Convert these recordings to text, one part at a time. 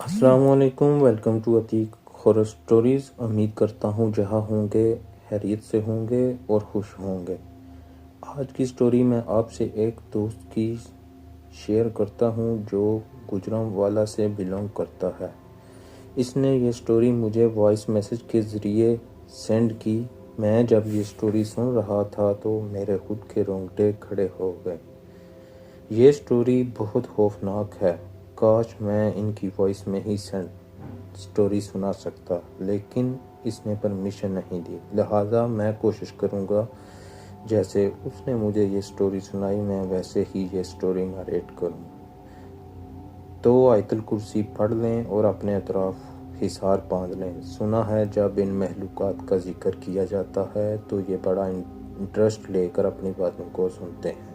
अस्सलाम वालेकुम। Welcome to Atiq horror stories. उम्मीद करता हूँ जहाँ होंगे खैरियत से होंगे और खुश होंगे। आज की स्टोरी मैं आपसे एक दोस्त की शेयर करता हूँ जो गुजरांवाला से बिलोंग करता है। इसने ये स्टोरी मुझे वॉइस मैसेज के ज़रिए सेंड की। मैं जब ये स्टोरी सुन रहा था तो मेरे खुद के रोंगटे खड़े हो गए। ये स्टोरी बहुत खौफनाक है। काश मैं इनकी वॉइस में ही स्टोरी सुना सकता, लेकिन इसने परमिशन नहीं दी। लिहाजा मैं कोशिश करूँगा जैसे उसने मुझे ये स्टोरी सुनाई मैं वैसे ही ये स्टोरी नरेट करूँ। तो आयतुल कुर्सी पढ़ लें और अपने अतराफ हिसार बांध लें। सुना है जब इन महलूकात का जिक्र किया जाता है तो ये बड़ा इंटरेस्ट लेकर अपनी बातों को सुनते हैं।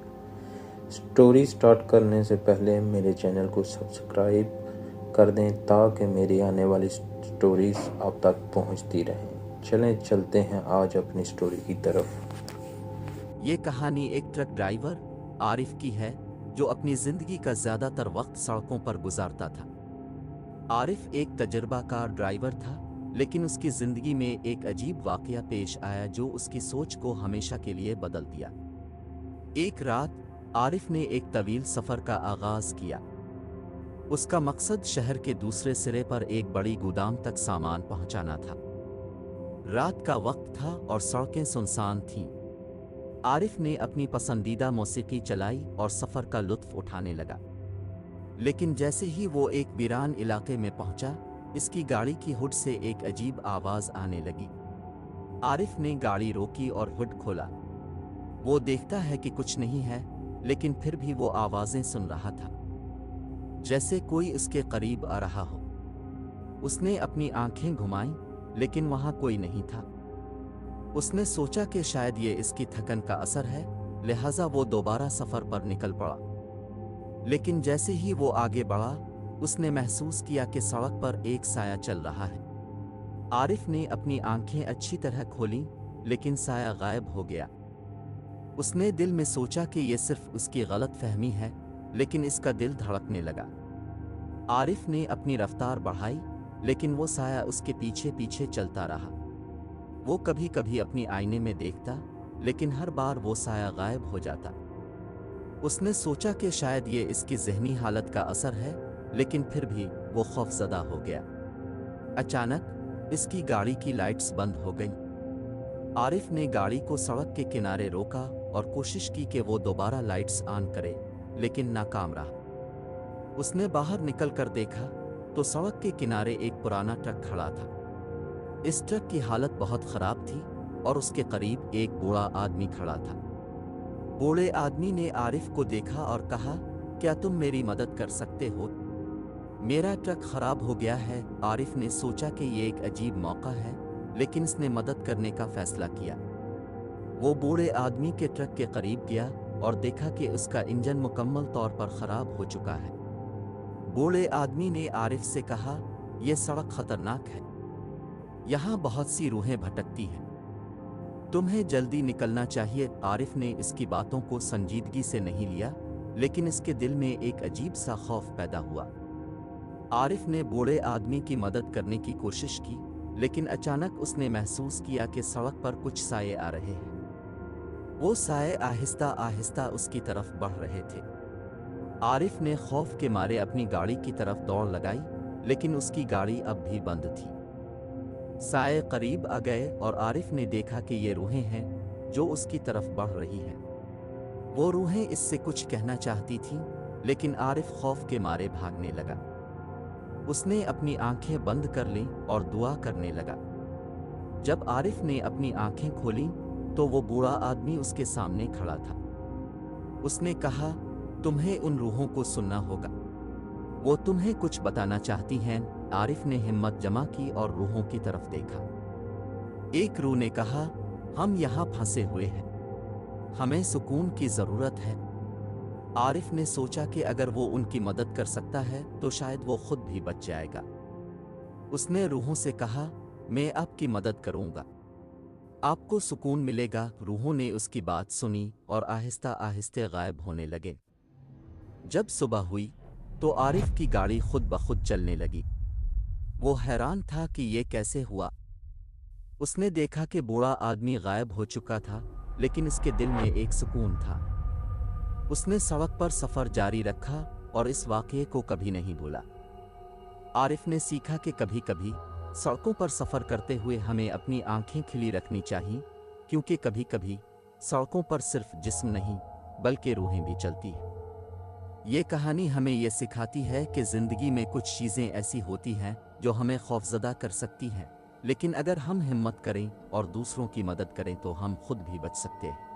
स्टोरी स्टार्ट करने से पहले मेरे चैनल को सब्सक्राइब कर दें ताकि मेरी आने वाली स्टोरीज आप तक पहुंचती रहें। चलें चलते हैं आज अपनी स्टोरी की तरफ। ये कहानी एक ट्रक ड्राइवर आरिफ की है जो अपनी जिंदगी का ज्यादातर वक्त सड़कों पर गुजारता था। आरिफ एक तजर्बाकार ड्राइवर था, लेकिन उसकी जिंदगी में एक अजीब वाकया पेश आया जो उसकी सोच को हमेशा के लिए बदल दिया। एक रात आरिफ ने एक तवील सफर का आगाज किया। उसका मकसद शहर के दूसरे सिरे पर एक बड़ी गोदाम तक सामान पहुंचाना था। रात का वक्त था और सड़कें सुनसान थीं। आरिफ ने अपनी पसंदीदा मौसीकी चलाई और सफर का लुत्फ उठाने लगा। लेकिन जैसे ही वो एक वीरान इलाके में पहुंचा, इसकी गाड़ी की हुड से एक अजीब आवाज आने लगी। आरिफ ने गाड़ी रोकी और हुड खोला। वो देखता है कि कुछ नहीं है, लेकिन फिर भी वो आवाजें सुन रहा था, जैसे कोई उसके करीब आ रहा हो। उसने अपनी आंखें घुमाईं, लेकिन वहां कोई नहीं था। उसने सोचा कि शायद ये इसकी थकन का असर है, लिहाजा वो दोबारा सफर पर निकल पड़ा। लेकिन जैसे ही वो आगे बढ़ा, उसने महसूस किया कि सड़क पर एक साया चल रहा है। आरिफ ने अपनी आंखें अच्छी तरह खोलीं, लेकिन साया गायब हो गया। उसने दिल में सोचा कि यह सिर्फ उसकी गलत फहमी है, लेकिन इसका दिल धड़कने लगा। आरिफ ने अपनी रफ्तार बढ़ाई, लेकिन वो साया उसके पीछे पीछे चलता रहा। वो कभी कभी अपनी आईने में देखता, लेकिन हर बार वो साया गायब हो जाता। उसने सोचा कि शायद ये इसकी ज़हनी हालत का असर है, लेकिन फिर भी वो खौफज़दा हो गया। अचानक इसकी गाड़ी की लाइट्स बंद हो गईं। आरिफ ने गाड़ी को सड़क के किनारे रोका और कोशिश की कि वो दोबारा लाइट्स ऑन करे, लेकिन नाकाम रहा। उसने बाहर निकल कर देखा तो सड़क के किनारे एक पुराना ट्रक खड़ा था। इस ट्रक की हालत बहुत खराब थी और उसके करीब एक बूढ़ा आदमी खड़ा था। बूढ़े आदमी ने आरिफ को देखा और कहा, क्या तुम मेरी मदद कर सकते हो? मेरा ट्रक खराब हो गया है। आरिफ ने सोचा कि ये एक अजीब मौका है, लेकिन इसने मदद करने का फैसला किया। वो बूढ़े आदमी के ट्रक के करीब गया और देखा कि उसका इंजन मुकम्मल तौर पर खराब हो चुका है। बूढ़े आदमी ने आरिफ से कहा, यह सड़क खतरनाक है, यहाँ बहुत सी रूहें भटकती हैं, तुम्हें जल्दी निकलना चाहिए। आरिफ ने इसकी बातों को संजीदगी से नहीं लिया, लेकिन इसके दिल में एक अजीब सा खौफ पैदा हुआ। आरिफ ने बूढ़े आदमी की मदद करने की कोशिश की, लेकिन अचानक उसने महसूस किया कि सड़क पर कुछ साये आ रहे हैं। वो साये आहिस्ता आहिस्ता उसकी तरफ बढ़ रहे थे। आरिफ ने खौफ के मारे अपनी गाड़ी की तरफ दौड़ लगाई, लेकिन उसकी गाड़ी अब भी बंद थी। साये करीब आ गए और आरिफ ने देखा कि ये रूहें हैं जो उसकी तरफ बढ़ रही हैं। वो रूहें इससे कुछ कहना चाहती थीं, लेकिन आरिफ खौफ के मारे भागने लगा। उसने अपनी आंखें बंद कर लीं और दुआ करने लगा। जब आरिफ ने अपनी आंखें खोलीं तो वो बूढ़ा आदमी उसके सामने खड़ा था। उसने कहा, तुम्हें उन रूहों को सुनना होगा, वो तुम्हें कुछ बताना चाहती हैं। आरिफ ने हिम्मत जमा की और रूहों की तरफ देखा। एक रूह ने कहा, हम यहाँ फंसे हुए हैं, हमें सुकून की ज़रूरत है। आरिफ ने सोचा कि अगर वो उनकी मदद कर सकता है तो शायद वो खुद भी बच जाएगा। उसने रूहों से कहा, मैं आपकी मदद करूंगा, आपको सुकून मिलेगा। रूहों ने उसकी बात सुनी और आहिस्ता आहिस्ते गायब होने लगे। जब सुबह हुई तो आरिफ की गाड़ी खुद ब खुद चलने लगी। वो हैरान था कि ये कैसे हुआ। उसने देखा कि बूढ़ा आदमी गायब हो चुका था, लेकिन इसके दिल में एक सुकून था। उसने सड़क पर सफ़र जारी रखा और इस वाक़ये को कभी नहीं भूला। आरिफ ने सीखा कि कभी-कभी सड़कों पर सफ़र करते हुए हमें अपनी आंखें खिली रखनी चाहिए, क्योंकि कभी-कभी सड़कों पर सिर्फ जिस्म नहीं बल्कि रूहें भी चलती हैं। ये कहानी हमें ये सिखाती है कि ज़िंदगी में कुछ चीज़ें ऐसी होती हैं जो हमें खौफज़दा कर सकती हैं, लेकिन अगर हम हिम्मत करें और दूसरों की मदद करें तो हम खुद भी बच सकते हैं।